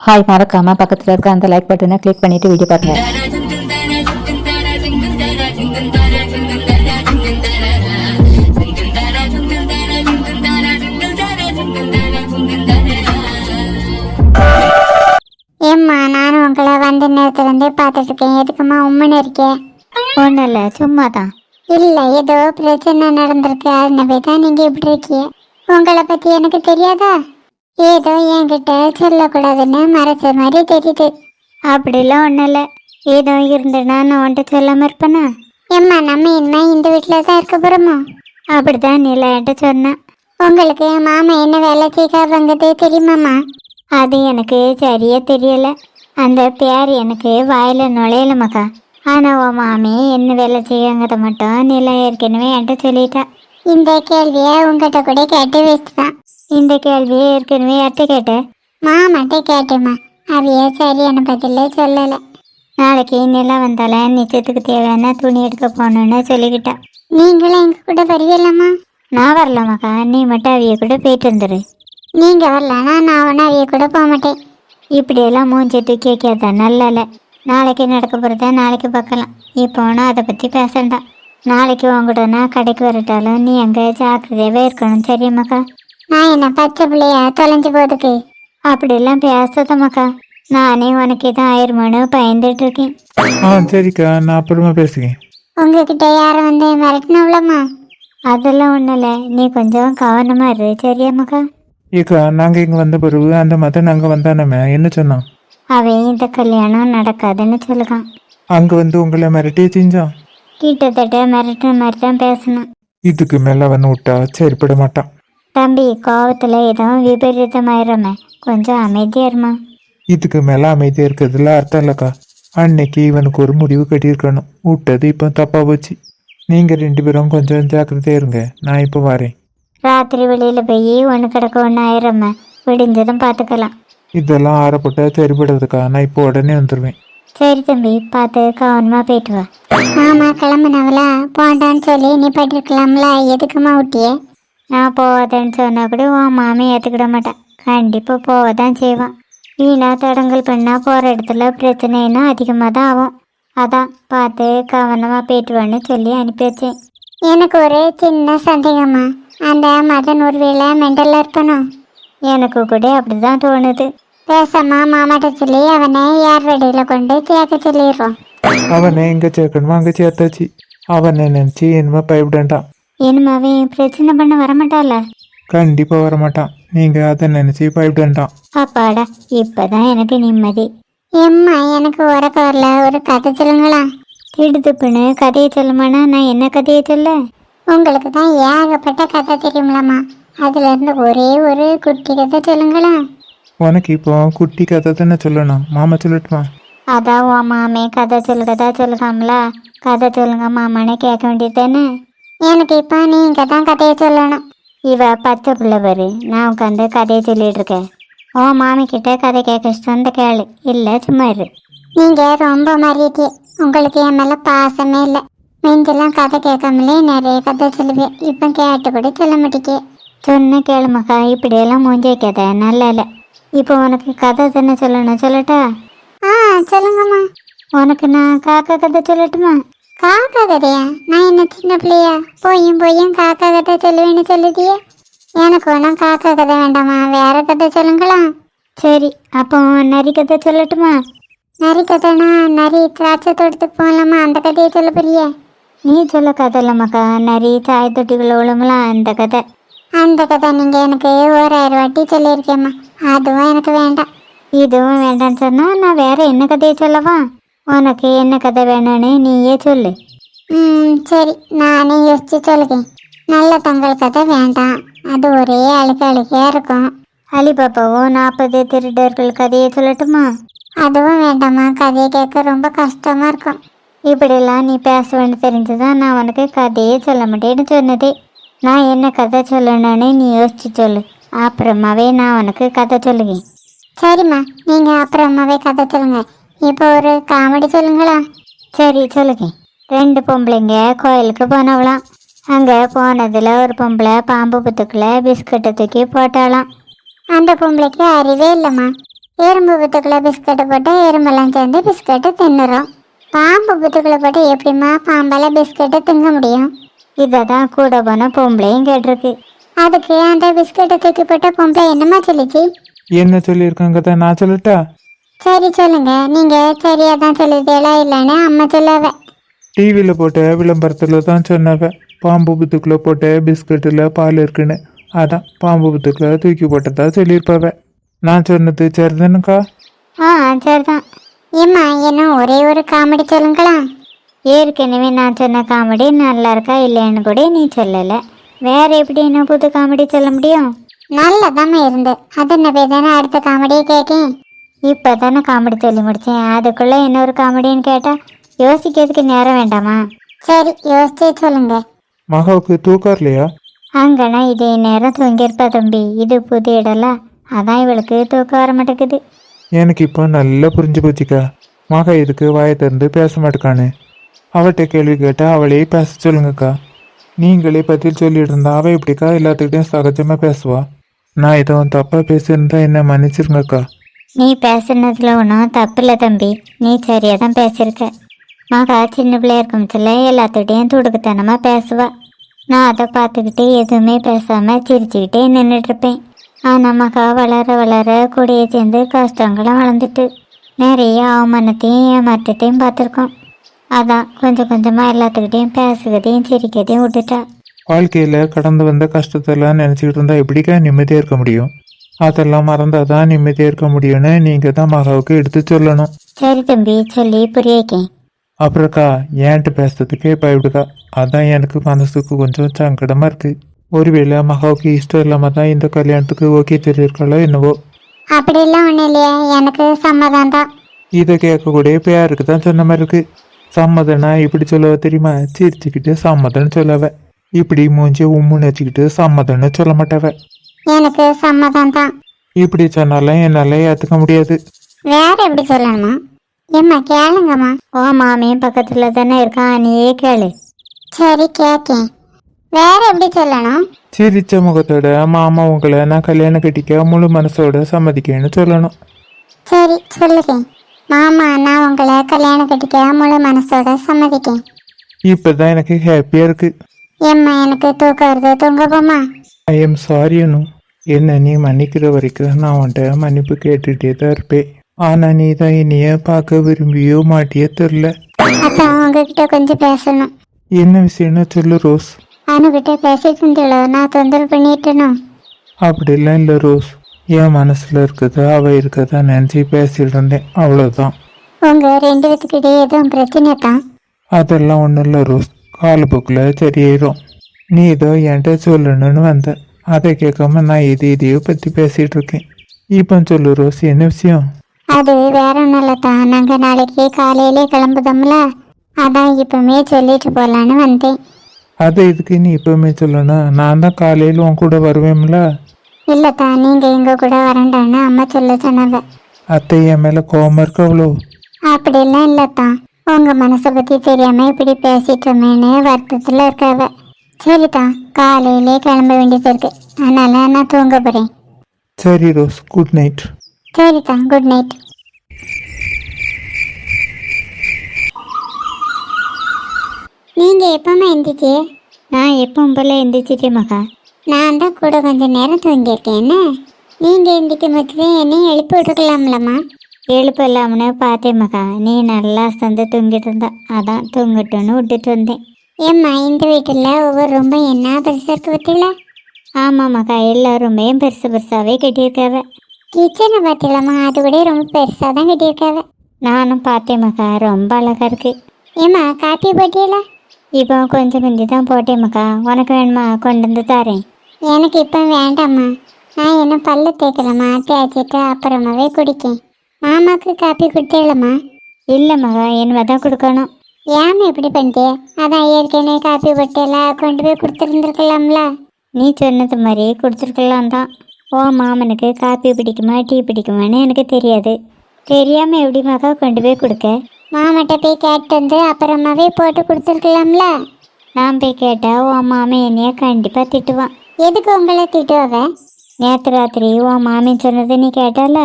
Hi, மறக்காம பக்கத்துல இருக்க அந்த லைக் பட்டனை கிளிக் பண்ணிட்டு வீடியோ பாருங்க. ஏம்மா, நானும் உங்களை வந்த நேரத்துலேருந்தே பார்த்துட்டு இருக்கேன். எதுக்குமா உம்மன்னு இருக்கேன்? ஒன்றும் இல்லை, சும்மா தான். இல்லை, ஏதோ பிரச்சனை நடந்திருக்கு, அதனால தான் நீங்கள் இப்படி இருக்கீங்க. உங்களை பற்றி எனக்கு தெரியாதா? ஏதோ என்கிட்ட சொல்லக்கூடாதுன்னு மறைச்ச மாதிரி தெரியுது. அப்படிலாம் ஒன்றும் இல்லை. ஏதோ இருந்தேன்னா நான் வந்துட்டு சொல்லாமல் இருப்பேனா? ஏம்மா, நம்ம இனிமே இந்த வீட்டில் தான் இருக்க போகிறோமோ? அப்படிதான் நீ என்கிட்ட சொன்னேன். உங்களுக்கு மாமா என்ன வேலை செய்யாதது தெரியுமாம்மா? அது எனக்கு சரியாக தெரியலை. அந்த பேர் எனக்கு வாயில் நுழையல மக்கா. ஆனால் உன் மாமி என்ன வேலை செய்யுங்கிறத மட்டும் நிலா ஏற்கனவே என்கிட்ட சொல்லிட்டா. இந்த கேள்வியை உங்ககிட்ட கூட கேட்டு வேஸ்ட் தான். இந்த கேள்வியை ஏற்கனவே யார்கிட்ட கேட்டேன்? மாமாட்ட கேட்டேம்மா, அவைய சரியான பதிலே சொல்லலை. நாளைக்கு நிலா வந்தால நிச்சயத்துக்கு தேவையான துணி எடுக்க போகணுன்னு சொல்லிக்கிட்டா. நீங்களும் எங்கள் கூட வருவீங்களம்மா? நான் வரல மக்கா, நீ மட்டும் அவிய கூட போயிட்டு வந்துடு. நீங்கள் வரலன்னா நான் ஒன்றும் அவைய கூட போக மாட்டேன். இப்படியெல்லாம் மூஞ்சி தூக்கி வைக்காத, நல்ல இல்லை. நாளைக்கு நடக்க போகிறத நாளைக்கு பார்க்கலாம். இப்போ ஒன்றும் அதை பற்றி பேசண்டாம். நாளைக்கு உங்கள்கிட்ட நான் கடைக்கு வரட்டாலும் நீ அங்கே ஜாக்கிரதையாகவே இருக்கணும், சரியாம்மாக்கா? நான் என்ன பச்சை பிள்ளையா தொலைஞ்சு போதுக்கு? அப்படிலாம் பேசாதம்மாக்கா. நானே உனக்கு தான் ஆயிருமானு பயந்துட்டு இருக்கேன். சரிக்கா, நான் அப்புறமா பேசுகிறேன். உங்ககிட்ட யாரும் வந்து மிரட்டினவளம்மா? அதெல்லாம் ஒன்றும் இல்லை, நீ கொஞ்சம் கவனமாக இரு, சரியாம்மாக்கா? ஏக்கா, நாங்கள் இங்கே வந்த பிறகு அந்த மதன் நாங்கள் வந்தானமே என்ன சொன்னான்? அவன் இந்த கல்யாணம் நடக்காதுன்னு சொல்லுவான். அங்கே வந்து உங்களை மிரட்டியே செஞ்சான். கிட்டத்தட்ட மிரட்டுற மாதிரி தான் பேசணும். இதுக்கு மேலே அவன் விட்டா சரிப்பட மாட்டான். தம்பி, கோவத்தில் எதுவும் விபரீதமாயிரமே, கொஞ்சம் அமைதியாக இருமா. இதுக்கு மேலே அமைதியாக இருக்கிறதுல அர்த்தம் இல்லைக்கா. அன்னைக்கு இவனுக்கு ஒரு முடிவு கட்டியிருக்கணும். விட்டது இப்போ தப்பாக போச்சு. நீங்கள் 2 பேரும் கொஞ்சம் ஜாக்கிரதையாக இருங்க. நான் இப்போ வரேன். ராத்திரி வெளியில் போய் ஒன்று கிடக்க ஒன்று ஆயிரம்மா, விடிஞ்சதும் பார்த்துக்கலாம். இதெல்லாம் ஆறப்பட்டா சரிப்படுறதுக்கா. நான் இப்போ உடனே வந்துடுவேன். சரி தம்பி, பார்த்து கவனமாக போயிட்டு வா. மாமா கிளம்புனவளா? போண்டான்னு சொல்லி நீ பட்டிருக்கலாம்ல, எதுக்குமா விட்டியே? நான் போவாதேன்னு சொன்னால் கூட உன் மாமி ஏற்றுக்கிட மாட்டேன். கண்டிப்பாக போக தான் செய்வான். வீணா தடங்கல் பண்ணால் போகிற இடத்துல பிரச்சனை இன்னும் அதிகமாக தான் ஆகும். அதான் பார்த்து கவனமாக போயிட்டு வான்னு சொல்லி அனுப்பி வச்சேன். எனக்கு ஒரு சின்ன சந்தேகம்மா, அந்த மதன் ஒரு வேளை மெண்டலில் இருக்கணும். எனக்கு கூட அப்படி தான் தோணுது. பேசாம மாமாட்ட சொல்லி அவனை யார் வடியில் கொண்டு சேர்க்க சொல்லிடுறோம். அவனை எங்கே சேர்க்கணுமோ அங்கே சேர்த்தாச்சு. அவனை நினச்சி என்னமா பயப்படான்டான். இனிமாவே பிரச்சனை பண்ண வரமாட்டால. கண்டிப்பாக வரமாட்டான். நீங்கள் அதை நினச்சி பயப்படான்டான். அப்பாடா, இப்போதான் எனக்கு நிம்மதி. எம்மா, எனக்கு உரக்க வரல, ஒரு கதை சொல்லுங்களா? திடுதுப்புன்னு கதையை சொல்லுமானா நான் என்ன கதையை சொல்ல? உங்களுக்கு தான் ஏகப்பட்ட கதை தெரியுமில்லம்மா, அதுலேருந்து ஒரே ஒரு குட்டி கதை சொல்லுங்களா? உனக்கு இப்போ குட்டி கதை தானே சொல்லணும். மாமா சொல்லட்டுமா? அதான் உன் மாமே கதை சொல்லுறதா சொல்லுறாங்களா? கதை சொல்லுங்க மாமானே கேட்க வேண்டியது தானே. எனக்கு இப்போ நீங்கள் தான் கதையை சொல்லணும். இவ பச்சை பிள்ளை பாரு, நான் உட்காந்து கதையை சொல்லிட்டு இருக்கேன். உன் மாமி கிட்ட கதை கேட்க சொந்த கேளு, இல்லை சும்மா இரு. நீங்கள் ரொம்ப மாறிட்டே, உங்களுக்கு என் மேலே பாசமே இல்லை. நெஞ்செல்லாம் கதை கேட்காமலே நிறைய கதை சொல்லுவேன், இப்போ கேட்டு கூட சொல்ல மாட்டேக்கே. சொன்ன கேளுமாக்கா, இப்படியெல்லாம் மூஞ்சி வைக்காத, நல்லா இல்லை. இப்போ உனக்கு கதை தானே சொல்லணும், சொல்லட்டா? ஆ, சொல்லுங்கம்மா. உனக்கு நான் காக்கா கதை சொல்லட்டுமா? காக்கா கதையா? நான் என்ன சின்ன பிள்ளையா? போயும் காக்கா கதை சொல்லுவேன்னு சொல்லுதியே. எனக்கு ஒன்றும் காக்கா கதை வேண்டாமா, வேற கதை சொல்லுங்களா? சரி, அப்போ நரி கதை சொல்லட்டுமா? நரி கதைனா நரி திராட்சை தோட்டத்துக்கு போகலாமா, அந்த கதையை சொல்ல போறியே? நீ சொல்ல கதை இல்லைம்மாக்கா, நரி சாய் தொட்டிக்குள்ள விழுமலாம் அந்த கதை. அந்த கதை நீங்கள் எனக்கு 1000 வாட்டி சொல்லியிருக்கேம்மா, அதுவும் எனக்கு வேண்டாம். இதுவும் வேண்டான்னு சொன்னால் நான் வேற என்ன கதையை சொல்லவா? உனக்கு என்ன கதை வேணும்னு நீயே சொல்லு. சரி, நானே யோசிச்சு சொல்லுறேன். நல்ல தங்கள் கதை வேண்டாம், அது ஒரே அழுக்கையாக இருக்கும். அலிபாபாவும் 40 திருடர்கள் கதையை சொல்லட்டுமா? அதுவும் வேண்டாமா, கதையை கேட்க ரொம்ப கஷ்டமாக இருக்கும். இப்படிலாம் நீ பேசுவேன்னு தெரிஞ்சுதான் நான் உனக்கு கதையே சொல்ல மாட்டேன்னு சொன்னதே. நான் என்ன கதை சொல்லணும்னு நீ யோசிச்சு சொல்லு, அப்புறமாவே நான் உனக்கு கதை சொல்லுவேன். சரிம்மா, நீங்கள் அப்புறமாவே கதை சொல்லுங்க. இப்போ ஒரு காமெடி சொல்லுங்களா? சரி சொல்லுங்க. 2 பொம்பளைங்க கோயிலுக்கு போனவளாம். அங்கே போனதில் ஒரு பொம்பளை பாம்பு புத்துக்குள்ள பிஸ்கட்டை தூக்கி போட்டாலாம். அந்த பொம்பளைக்கு அறிவே இல்லைம்மா, எறும்பு புத்துக்குள்ள பிஸ்கட்டை போட்டால் எறும்பெல்லாம் சேர்ந்து பிஸ்கட்டை தின்னுறோம். பாம்பு புத்துக்குள்ள போட்டு எப்படிம்மா பாம்பால பிஸ்கட்டை திங்க முடியும்? இதை தான் கூட போன பொம்பளையும் கேட்டிருக்கு. அதுக்கு அந்த பிஸ்கட்டை தூக்கி போட்ட பொம்பளை என்னம்மா சொல்லிச்சு? என்ன சொல்லியிருக்காங்க தான் நான் சொல்லட்டா? சரி சொல்லுங்க. நீங்க சரியா தான் சொல்லுதேலா இல்லைன்னு அம்மா சொல்லவ. டிவியில் போட்ட விளம்பரத்தில் தான் சொன்னவ பாம்பு புத்துக்குள்ளே போட்ட பிஸ்கட்டில் பால் இருக்குன்னு. அதான் பாம்பு புத்துக்குள்ளே தூக்கி போட்டதா சொல்லியிருப்பாவ. நான் சொன்னது சரிதானுக்கா? சரிதான். ஏம்மா என்ன ஒரே ஒரு காமெடி சொல்லுங்களா? ஏற்கனவே நான் சொன்ன காமெடி நல்லா இருக்கா இல்லைன்னு கூட நீ சொல்லலை. வேற எப்படி என்ன புது காமெடி சொல்ல முடியும்? நல்லதாம்மா இருந்து அது என்ன போய் தானே அடுத்த காமெடியை கேட்கேன். இப்போ தானே காமெடி சொல்லி முடித்தேன், அதுக்குள்ளே இன்னொரு காமெடின்னு கேட்டால் யோசிக்கிறதுக்கு நேரம் வேண்டாமா? சரி யோசிச்சே சொல்லுங்க. மகாவுக்கு தூக்கம் இல்லையா? அங்கன்னா இதே நேரம் தூங்கியிருப்பா தம்பி. இது புது இடம்ல, அதான் இவளுக்கு தூக்கம் வர மாட்டேங்குது. எனக்கு இப்போ நல்லா புரிஞ்சு போச்சுக்கா. மகா இதுக்கு வாயை திறந்து பேச மாட்டேக்கானு. அவட்ட கேள்வி கேட்டால் அவளே பேச சொல்லுங்கக்கா. நீங்களே பதில் சொல்லிட்டு இருந்தா அவள் இப்படிக்கா எல்லாத்துக்கிட்டையும் சகஜமாக பேசுவா. நான் எதுவும் தப்பாக பேசியிருந்தா என்ன மன்னிச்சிருங்கக்கா. நீ பேசுனதுல ஒன்றும் தப்பு இல்லை தம்பி, நீ சரியாக தான் பேசியிருக்க. மகா சின்ன பிள்ளையா இருக்கும்ல எல்லாத்துக்கிட்டையும் துடுக்குத்தனமாக பேசுவா. நான் அதை பார்த்துக்கிட்டு எதுவுமே பேசாமல் சிரிச்சுக்கிட்டே நின்றுட்டுருப்பேன். ஆனால் மகா வளர வளர கூடையை சேர்ந்து கஷ்டங்களும் வளர்ந்துட்டு நிறைய அவமானத்தையும் ஏமாற்றத்தையும் பார்த்துருக்கோம். அதான் கொஞ்சம் கொஞ்சமாக எல்லாத்துக்கிட்டையும் பேசுகிறதையும் சிரிக்கிறதையும் விட்டுட்டா. வாழ்க்கையில் கடந்து வந்த கஷ்டத்தெல்லாம் நினச்சிக்கிட்டு இருந்தா எப்படிக்கா நிம்மதியாக இருக்க முடியும்? அதெல்லாம் மறந்தால் தான் நிம்மதியாக இருக்க முடியும்னு நீங்கள் தான் மகாவுக்கு எடுத்து சொல்லணும். சரி தம்பி, சொல்லி புரிய வைக்கேன். அப்புறக்கா ஏன்ட்டு பேசுறதுக்கே பயப்படுக்கா. அதான் எனக்கு மனசுக்கு கொஞ்சம் சங்கடமாக இருக்குது. ஒருவேளை மகாவுக்கு இஷ்டம் இல்லாமல் தான் இந்த கல்யாணத்துக்கு ஓகே சொல்லியிருக்காளோ என்னவோ. அப்படிலாம் ஒன்றும் இல்லையா, எனக்கு சம்மதம் தான். இதை கேட்கக்கூடிய பேருக்கு தான் சொன்ன மாதிரி இருக்கு. சம்மதனா இப்படி சொல்லவ தெரியுமா? சிரிச்சுக்கிட்டு சம்மதன்னு சொல்லவ. இப்படி மூஞ்சி உம்முன்னு வச்சுக்கிட்டு சம்மதன்னு சொல்ல மாட்டவ. எனக்கு சம்மதம் தான். இப்படி சொன்னாலும் என்னால் ஏற்றுக்க முடியாது. வேற எப்படி சொல்லணுமா? ஏம்மா கேளுங்கம்மா. ஓ மாமியும் பக்கத்தில் தானே இருக்கான், நீயே கேளு. சரி கேட்கேன். வேற எப்படி சொல்லணும்? சிரிச்ச முகத்தோட மாமா உங்களை நான் கல்யாணம் கட்டிக்க முழு மனசோட சம்மதிக்கேன்னு சொல்லணும். சரி சொல்லுறேன். மாமா நான் உங்களை கல்யாணம் கட்டிக்க முழு மனசோட சம்மதிக்கேன். இப்போதான் எனக்கு ஹாப்பியாக இருக்குது. ஏம்மா எனக்கு தூக்கம் வருது, தூங்க போமா? ஐ எம் சாரி அனு. என்ன நீ மன்னிக்கிற வரைக்கும் நான் உன்ட்ட மன்னிப்பு கேட்டுகிட்டே தான் இருப்பேன். ஆனால் நீ தான் என்னைய பார்க்க விரும்பியோ மாட்டியே தெரில. அதான் உங்ககிட்ட கொஞ்சம் பேசணும். என்ன விஷயம்னு சொல்லு ரோஸ். அனுகிட்ட பேசிட்டு இருந்தீங்களோ, நான் தொந்தரவு பண்ணிட்டேனோ? அப்படிலாம் இல்லை ரோஸ். என் மனசில் இருக்கிறத அவள் இருக்கிறதா நினச்சி பேசிட்டு இருந்தேன், அவ்வளோதான். உங்க ரெண்டு பேத்துக்கிட்டே எதுவும் பிரச்சனை தான்? அதெல்லாம் ஒன்றும் இல்லை ரோஸ். காலப்போக்கில் சரியாயிரும். நீ ஏதோ என்கிட்ட சொல்லணும்னு வந்த, அதை கேட்காம நான் இதையோ பற்றி பேசிகிட்டு இருக்கேன். இப்போ சொல்லு ரோஸ், என்ன விஷயம்? அது வேற ஒன்றும் இல்லை தான். நாங்கள் நாளைக்கு காலையிலே கிளம்புதோம்ல, அதான் இப்பவுமே சொல்லிட்டு போகலான்னு வந்தேன். அதை இதுக்கு நீ இப்போவுமே சொல்லணும்? நான் தான் காலையில் உன் கூட வருவேன்ல. இல்லை தான், நீங்கள் எங்கள் கூட வரண்டான்னு அம்மா சொல்ல சொன்னவ. அத்தை என் மேலே கோவமாக இருக்க அவ்வளோ? அப்படிலாம் இல்லை தான், உங்கள் மனசை பற்றி தெரியாமல் இப்படி பேசிட்டோமேன்னு வருத்தத்தில் இருக்காவ. சரி தான், காலையிலே கிளம்ப வேண்டியது இருக்கு, அதனால நான் தூங்க போகிறேன். சரி ரோஸ், குட் நைட். சரி தான், குட் நைட். நீங்கள் எப்போம்மா எந்திரிச்சு? நான் எப்பவும் போல எந்திரிச்சிட்டேன் மகா. நான் தான் கூட கொஞ்சம் நேரம் தூங்கியிருக்கேன்னு. நீங்கள் எந்திரிக்கும் போது என்னையும் எழுப்பி விட்டுருக்கலாம்லம்மா? எழுப்பு இல்லாமனு பார்த்தேன் மகா, நீ நல்லா சந்து தூங்கிட்டு இருந்தா, அதான் தூங்கட்டும்னு விட்டுட்டு வந்தேன். ஏம்மா இந்த வீட்டில் ஒவ்வொரு ரொம்ப என்ன பெருசாக இருக்கு பார்த்தீங்களா? ஆமாம் மகா, எல்லாருமே பெருசு பெருசாகவே கட்டியிருக்காவ. கிச்சனை பார்த்தீங்களாம்மா, அது கூட ரொம்ப பெருசாக தான் கட்டியிருக்காவ. நானும் பார்த்தேன் மகா, ரொம்ப அழகாக இருக்கு. ஏம்மா காப்பி போட்டியலா? இப்போ கொஞ்சம் கொஞ்சம் தான் போட்டேன் மகா, உனக்கு வேணுமா? கொண்டு வந்து தரேன். எனக்கு இப்போ வேண்டாம்மா, நான் என்ன பல்லு தேய்க்கலாமா, தேய்ச்சிட்டு அப்புறமாவே குடிக்கேன். மாமாவுக்கு காப்பி கொடுத்தேலம்மா? இல்லை மகா, இனிமே தான் கொடுக்கணும். ஏம்மா இப்படி பண்ணிட்டே? அதான் ஏற்கனவே காப்பி போட்டேலாம் கொண்டு போய் கொடுத்துருந்துருக்கலாம்ல. நீ சொன்னது மாதிரி கொடுத்துருக்கலாம் தான். ஓ மாமனுக்கு காப்பி பிடிக்குமா டீ பிடிக்குமான்னு எனக்கு தெரியாது. தெரியாமல் எப்படி மகா கொண்டு போய் கொடுக்க? மாமாட்ட போய் கேட்டு வந்து அப்புறமாவே போட்டு கொடுத்துருக்கலாம்ல. நான் போய் கேட்டால் உன் மாமன் என்னைய கண்டிப்பாக திட்டுவான். எதுக்கு உங்களை திட்டுவாங்க? நேற்று ராத்திரி உன் மாமன் சொன்னது நீ கேட்டால?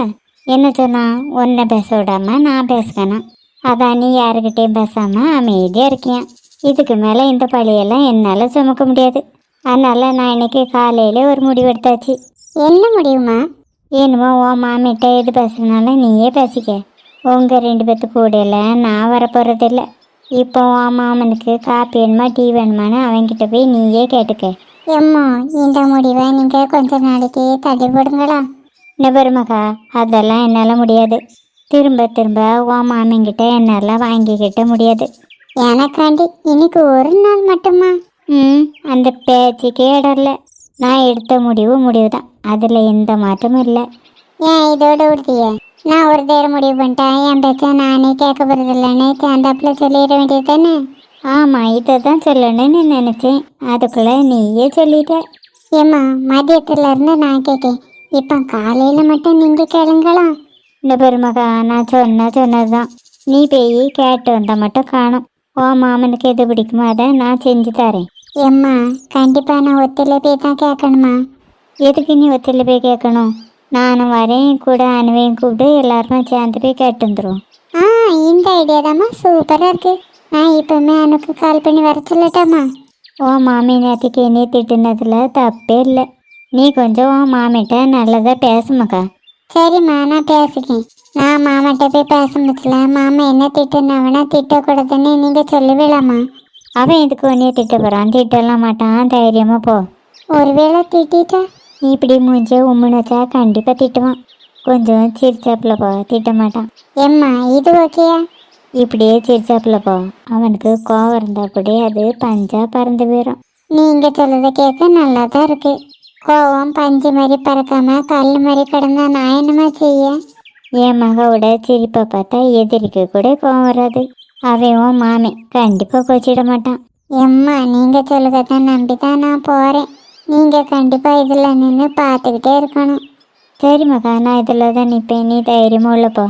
என்ன சொன்னா உன்னை பேச விடாம நான் பேசுகிறேன். அதான் நீ யாருக்கிட்டையும் பேசாமல் அமைதியாக இருக்கியான். இதுக்கு மேலே இந்த பழியெல்லாம் என்னால் சுமக்க முடியாது. அதனால் நான் இன்னைக்கு காலையில் ஒரு முடிவு எடுத்தாச்சு. என்ன முடியுமா? என்னமோ உன் மாமிட்ட எது பேசுறதுனால நீயே பேசிக்க. உங்கள் 2 பேர்த்து கூடையில் நான் வரப்போகிறதில்ல. இப்போ உன் மாமனுக்கு காப்பி வேணுமா டீ வேணுமான்னு அவன்கிட்ட போய் நீயே கேட்டுக்க. எம்மோ, இந்த முடிவை நீங்கள் கொஞ்ச நாளைக்கு தள்ளி போடுங்களா? இந்த பெருமக்கா, அதெல்லாம் என்னால் முடியாது. திரும்ப திரும்ப உன் மாமிங்கிட்ட என்னால் வாங்கிக்கிட்ட முடியாது. எனக்காண்டி இன்னைக்கு ஒரு நாள் மட்டுமா? அந்த பேச்சுக்கே இடம் இல்லை. நான் எடுத்த முடிவு தான், அதில் எந்த மாற்றமும் இல்லை. ஏன் இதோட உறுதிய? நான் ஒரு தேர முடிவு பண்ணிட்டேன், என் பேச்ச நானே கேட்க போகிறதில்லன்னு சேர்ந்தாப்புல சொல்லிட வேண்டியது தானே? ஆமாம், இதை தான் சொல்லணும்னு நினச்சேன். அதுக்குள்ளே நீயே சொல்லிட்ட. ஏம்மா, மதியத்துலேருந்து நான் கேட்கேன், இப்போ காலையில் மட்டும் நீங்கள் கேளுங்களா? இந்த பெருமகா, நான் சொன்னது தான். நீ போய் கேட்டு வந்தால் மட்டும் காணும். ஓ மாமனுக்கு எது பிடிக்குமோ அதை நான் செஞ்சு தரேன். ஏம்மா, கண்டிப்பாக நான் ஒத்தில போய் தான் கேட்கணுமா? எதுக்கு நீ ஒத்தியில் போய் கேட்கணும்? நானும் வரேன், கூட அனுவையும் கூப்பிட்டு எல்லாருமே சேர்ந்து போய் கேட்டு வந்துடுவோம். இந்த ஐடியா தாம்மா சூப்பராக இருக்குது. நான் இப்போவுமே அனுக்கு கால் பண்ணி வர சொல்லட்டாமா? ஓ மாமி நேற்றுக்கு நீ திட்டுனதில் தப்பே இல்லை. நீ கொஞ்சம் உன் மாமிட்ட நல்லதாக பேசுமாக்கா. சரிம்மா, நான் பேசிக்கேன். நான் மாமாட்ட போய் பேச முடியல. மாமா என்ன திட்டுனவனா திட்டக்கூடாதுன்னு நீங்கள் சொல்லுவீங்களாம்மா? அவன் இதுக்கு ஒன்றே திட்ட போகிறான்? திட்டலாம் மாட்டான், தைரியமாக போ. ஒருவேளை திட்டா நீ இப்படி மூஞ்ச உம்முன்னு வச்சா கண்டிப்பாக திட்டுவான். கொஞ்சம் சிரிச்சாப்பில் போ, திட்ட மாட்டான். எம்மா, இது ஓகேயா? இப்படியே சிரிச்சாப்பில் போ. அவனுக்கு கோவம் இருந்தால் கூட அது பஞ்சா பறந்து போயிடும். நீங்கள் சொல்லுறத கேட்க நல்லா தான் இருக்கு. கோவம் பஞ்சு மாதிரி பறக்காம கல் மாதிரி கிடந்தா நான் என்னமா செய்ய? என் மகவோட சிரிப்பை பார்த்தா எதிரிக்கு கூட கோவம் வராது. அவன் மாமி கண்டிப்பாக கோச்சிட மாட்டான். எம்மா, நீங்கள் சொல்லுறதான் நம்பி தான் நான் போகிறேன். நீங்கள் கண்டிப்பாக இதில் நின்று பார்த்துக்கிட்டே இருக்கணும். சரி மகா, நான் இதில் தான் நிற்பேன். நீ தைரியமாக உள்ளப்போ.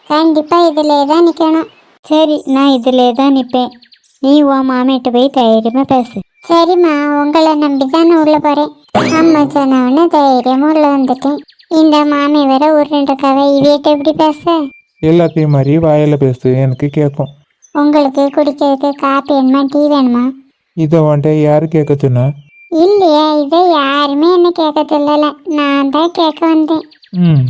கண்டிப்பாக இதிலே தான் நிற்கணும். சரி, நான் இதிலே தான் நிற்பேன். நீ உன் மாமிகிட்ட போய் தைரியமாக பேசு. சரிம்மா, உங்களை நம்பி தான் நான் உள்ளே போகிறேன். அம்மா சொன்னவொன்னே தைரியமாக உள்ளே வந்துட்டேன். இந்த மாமி வேற உருண்டுருக்காவே, இவையிட்ட எப்படி பேச? எல்லாத்தையும் மாதிரி வாயில் பேசு, எனக்கு கேட்கும். உங்களுக்கு குடிக்கிறதுக்கு காப்பி வேணுமா டீ வேணுமா? இதை வந்துட்டு யாரு கேட்க சொன்னா? இல்லையா, இதை யாருமே என்ன கேட்க சொல்லலை, நான் தான் கேட்க வந்தேன்.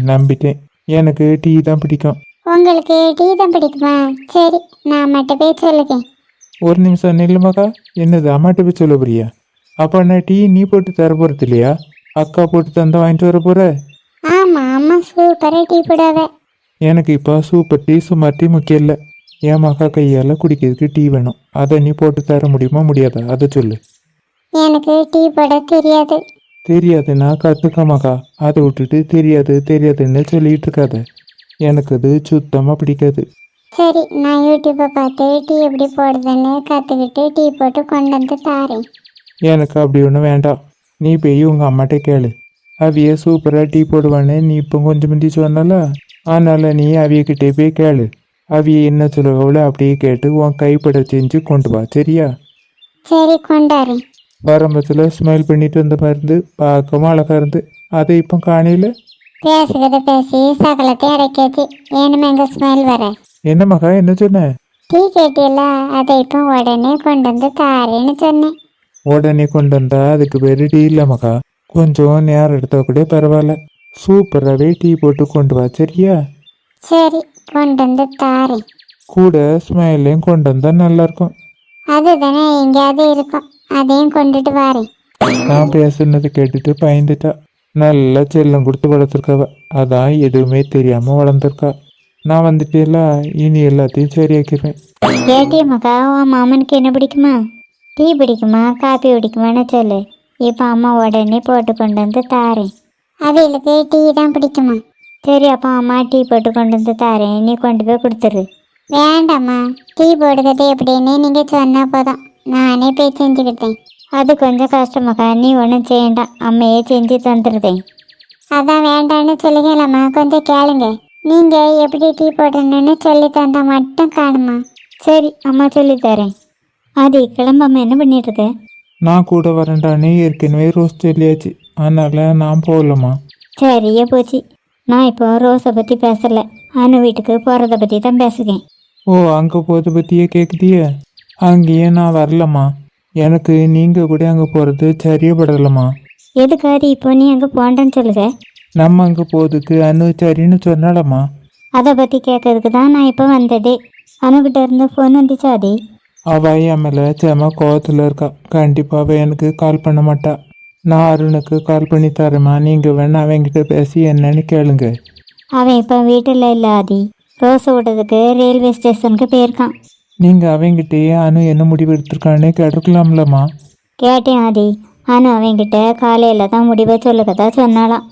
நம்பிட்டேன். எனக்கு டீ தான் பிடிக்கும். உங்களுக்கு டீ தான் பிடிக்குமா? சரி, நான் மட்டும் போய் சொல்லுங்க. ஒரு நிமிஷம் நில்லுமாக்கா. என்னது அம்மாட்ட போய் சொல்ல போறியா? அப்போ நான் டீ நீ போட்டு தர போகிறது இல்லையா? அக்கா போட்டு தந்தா வாங்கிட்டு வர போகிற? ஆமாம், அம்மா சூப்பராக டீ போடாத. எனக்கு இப்போ சூப்பர் டீ சுமார் டீ முக்கியம் இல்லை. என் மக்கா கையால் குடிக்கிறதுக்கு டீ வேணும். அதை நீ போட்டு தர முடியுமா முடியாதா? அதை சொல்லு. எனக்கு டீ போட தெரியாது. தெரியாதுன்னா கற்றுக்கமாக்கா. அதை விட்டுட்டு தெரியாதுன்னு சொல்லிட்டு இருக்காத. எனக்கு அது சுத்தமாக பிடிக்காது. சரி, நான் யூடியூப்பை பார்த்து டீ எப்படி போடுதுன்னு கற்றுக்கிட்டு டீ போட்டு கொண்டு வந்து தாரேன். எனக்கு அப்படி ஒன்றும் வேண்டாம். நீ போய் உங்கள் அம்மாட்ட கேளு. அவிய சூப்பராக டீ போடுவான்னு நீ இப்போ கொஞ்சம் முந்தி சொன்னால, அதனால் நீ அவியக்கிட்டே போய் கேளு. அவிய என்ன சொல்லுவாங்களோ அப்படியே கேட்டு உன் கைப்பட செஞ்சு கொண்டு வா, சரியா? சரி, கொண்டாரேன். ஆரம்பத்தில் ஸ்மைல் பண்ணிட்டு வந்த மருந்து பார்க்கவும் அழகாக இருந்து, அதை இப்போ காணையில் பேசுகிறத பேசி சகலத்தை அடைக்காச்சு. வேணுமே எங்கள் ஸ்மெல் வர. என்ன மகா, என்ன சொன்ன? டீ கேட்டியல்ல, அதை இப்போ உடனே கொண்டு வந்து தாரேன்னு சொன்னேன். உடனே கொண்டு வந்தா அதுக்கு பேர் டீ இல்லை மகா. கொஞ்சம் நேரம் எடுத்தா கூட பரவாயில்ல. சூப்பராகவே டீ போட்டு கொண்டு வா, சரியா? சரி, கொண்டு வந்து தாரேன். கூட ஸ்மைலையும் கொண்டு வந்தா நல்லாயிருக்கும். அதுதானே எங்கேயாவது இருக்கும், அதையும் கொண்டுட்டு வரேன். நான் பேசுனதை கேட்டுட்டு பயந்துட்டா. நல்லா செல்லம் கொடுத்து வளர்த்துருக்காவ. அதான் எதுவுமே தெரியாமல் வளர்ந்துருக்கா. நான் வந்துட்டேல, இனி எல்லாத்தையும் சரியாக்கிடுவேன். கேட்டிய மகா, உன் மாமனுக்கு என்ன பிடிக்குமா? டீ பிடிக்குமா காப்பி பிடிக்குமான்னு சொல்லு. இப்போ அம்மா உடனே போட்டு கொண்டு வந்து தாரேன். அவளுக்கு டீ தான் பிடிக்குமா? சரி, அப்போ அம்மா டீ போட்டு கொண்டு வந்து தாரேன். நீ கொண்டு போய் கொடுத்துரு. வேண்டாம்மா, டீ போடுறது எப்படின்னு நீங்கள் சொன்னால் போதும், நானே போய் செஞ்சுக்கிட்டேன். அது கொஞ்சம் கஷ்டமாக்கா. நீ ஒன்றும் செய்யண்டாம், அம்மையே செஞ்சு தந்துடுதேன். அதான் வேண்டான்னு சொல்லுங்களாம்மா, கொஞ்சம் கேளுங்க. நீங்கள் எப்படி டீ போடணும்னு சொல்லி தந்தா மட்டும் காணுமா? சரி, அம்மா சொல்லித்தரேன். அது கிளம்பாம என்ன பண்ணிட்டு இருக்க? நான் கூட வரேன்டானே ஏற்கனவே ரோஸ் சொல்லியாச்சு. அதனால் நான் போகலம்மா. சரியா போச்சு. நான் இப்போ ரோஸை பற்றி பேசலை, அனு வீட்டுக்கு போகிறத பற்றி தான் பேசுகிறேன். ஓ, அங்கே போகிறத பற்றியே கேட்குதியே? அங்கேயே நான் வரலம்மா. எனக்கு நீங்கள் கூட அங்கே போகிறது சரியப்படலம்மா. எதுக்காது இப்போ நீ அங்கே போண்டேன்னு சொல்லுங்க. நம்ம அங்கே போகிறதுக்கு அனு சரின்னு சொன்னாலம்மா. அதை பற்றி கேட்கறதுக்கு தான் நான் இப்போ வந்ததே. அனுகிட்ட இருந்து ஃபோன் வந்துச்சா ஆதி? அவள் என் மேலே செம கோவத்தில் இருக்கா. கண்டிப்பாக அவள் எனக்கு கால் பண்ண மாட்டா. நான் அருணுக்கு கால் பண்ணி தரேம்மா. நீங்கள் வேணா அவங்கிட்ட பேசி என்னன்னு கேளுங்க. அவன் இப்போ வீட்டில் இல்லை ஆதி, ரோஸை விடுறதுக்கு ரயில்வே ஸ்டேஷனுக்கு போயிருக்கான். நீங்கள் அவங்கிட்டயே அனு என்ன முடிவு எடுத்திருக்கான்னு கேட்டுக்கலாம்லம்மா. கேட்டேன் ஆதி, ஆனால் அவன்கிட்ட காலையில் தான் முடிவை சொல்லுக்கதா சொன்னாலாம்.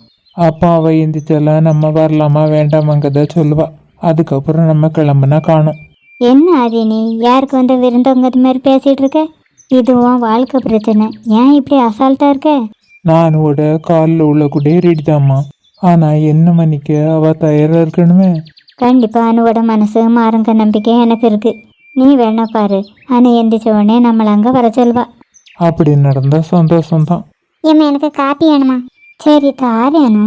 அப்போ அவள் எந்திரிச்செல்லாம் நம்ம வரலாமா வேண்டாமாங்கதா சொல்லுவா. அதுக்கப்புறம் நம்ம கிளம்புனா காணும். என்ன ஆதி நீ யாருக்கு வந்து விருந்தவங்க மாதிரி பேசிகிட்டு இருக்க? இதுவும் வாழ்க்கை பிரச்சனை, ஏன் இப்படி அசால்ட்டாக இருக்க? நானோட காலில் உள்ள கூட ரெடிதாம்மா. ஆனால் என்ன மன்னிக்க அவள் தயாராக இருக்கணுமே. கண்டிப்பாக அனுவோட மனசு மாறுங்க நம்பிக்கை எனக்கு இருக்கு. நீ வேணா பாரு, அனு எந்திரிச்ச உடனே நம்மளை அங்கே வர சொல்வா. அப்படி நடந்தால் சந்தோஷம்தான். ஏம்மா எனக்கு காப்பி வேணுமா? சரி தாரே அனு,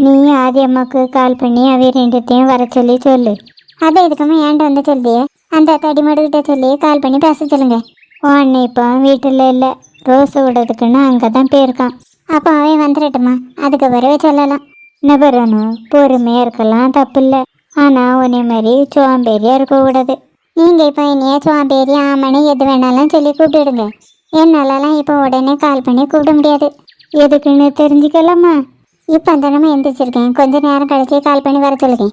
நீ ஆதி அம்மாவுக்கு கால் பண்ணி அவை ரெண்டுத்தையும் வர சொல்லி சொல்லு. அதை எதுக்குமா ஏன்ட்ட வந்து சொல்லியே? அந்த தடிமாடுகிட்ட சொல்லி கால் பண்ணி பேச சொல்லுங்க. உன் அண்ணன் இப்போ வீட்டில் இல்லை, ரோஸை விடுறதுக்குன்னு அங்கே தான் போயிருக்கான். அப்போ அவன் வந்துடட்டுமா? அதுக்கு வரவே சொல்லலாம். நபரனு பொறுமையாக இருக்கலாம், தப்பு இல்லை. ஆனால் உன்னை மாதிரி சோம்பேறியாக இருக்கக்கூடாது. நீங்கள் இப்போ என்னைய சுவாம்பேரி ஆமணி எது வேணாலும் சொல்லி கூப்பிடுங்க. என்னாலலாம் இப்போ உடனே கால் பண்ணி கூப்பிட முடியாது. எதுக்குன்னு தெரிஞ்சுக்கலாமா? இப்போ அந்த நம்ம எந்திரிச்சிருக்கேன், கொஞ்சம் நேரம் கழிச்சு கால் பண்ணி வர சொல்லுங்க.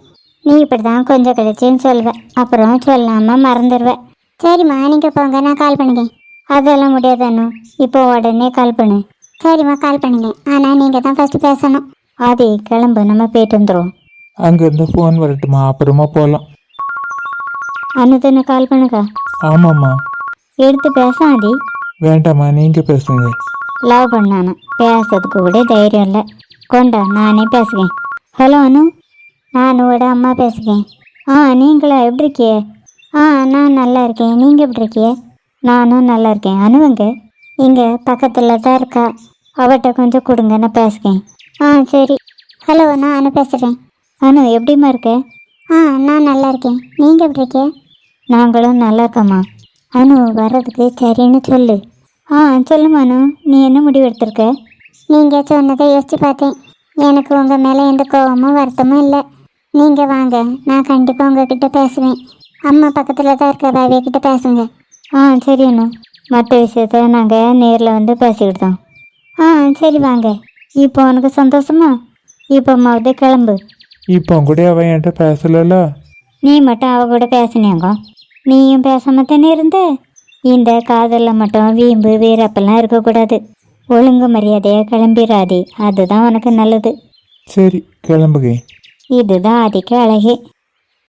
நீ இப்படி தான் கொஞ்சம் கழிச்சுன்னு சொல்வேன், அப்புறம் சொல்லாமல் மறந்துடுவேன். சரிம்மா, நீங்கள் போங்க, நான் கால் பண்ணுங்க. அதெல்லாம் முடியாது அனு, இப்போ உடனே கால் பண்ணு. சரிம்மா, கால் பண்ணுங்க. ஆனால் நீங்கள் தான் ஃபஸ்ட்டு பேசணும். ஆதி கிளம்பு, நம்ம போயிட்டு வந்துடுவோம். அங்கேருந்து ஃபோன் வரட்டுமா? அப்புறமா போகலாம். அனுதானே கால் பண்ணுக்கா? ஆமாம்மா. எடுத்து பேச ஆதி. வேண்டாம்மா, நீங்கள் பேசுங்க. லவ் பண்ணானு பேசுறதுக்கு கூட தைரியம் இல்லை. கொண்டா நானே பேசுகிறேன். ஹலோ அனு, நான் அனுவோட அம்மா பேசுகிறேன். நீங்களா எப்படி இருக்கியே? நான் நல்லா இருக்கேன், நீங்கள் எப்படி இருக்கியே? நானும் நல்லா இருக்கேன். அனுவங்க இங்கே பக்கத்தில் தான் இருக்கா, அவட்ட கொஞ்சம் கொடுங்க, நான் பேசுகிறேன். சரி. ஹலோ, நான் அனு பேசுகிறேன். அனு எப்படிம்மா இருக்க? நான் நல்லா இருக்கேன், நீங்கள் எப்படி இருக்கே? நாங்களும் நல்லா இருக்கோம்மா. அனு வர்றதுக்கு சரின்னு சொல்லு. சொல்லுமா அனு, நீ என்ன முடிவு எடுத்திருக்க? நீங்கள் சொன்னதை யோசித்து பார்த்தேன். எனக்கு உங்கள் மேலே எந்த கோபமும் வருத்தமும் இல்லை. நீங்கள் வாங்க, நான் கண்டிப்பாக உங்ககிட்ட பேசுவேன். அம்மா பக்கத்தில் தான் இருக்க, பாவியக்கிட்ட பேசுங்க. சரி அனு, மற்ற விஷயத்த நாங்கள் நேரில் வந்து பேசிக்கிட்டோம். சரி வாங்க. இப்போ உனக்கு சந்தோஷமா? இப்போ அம்மாவது கிளம்பு. இப்போ கூட அவன் என்கிட்ட பேசலல்ல. நீ மட்டும் அவ கூட பேசினியாங்க, நீயும் பேசாம தானே இருந்த. இந்த காதலில் மட்டும் வீம்பு வீரப்பெல்லாம் இருக்கக்கூடாது. ஒழுங்கு மரியாதையாக கிளம்பிடாதே, அதுதான் உனக்கு நல்லது. சரி, கிளம்புங்க. இதுதான் அதுக்கு அழகே.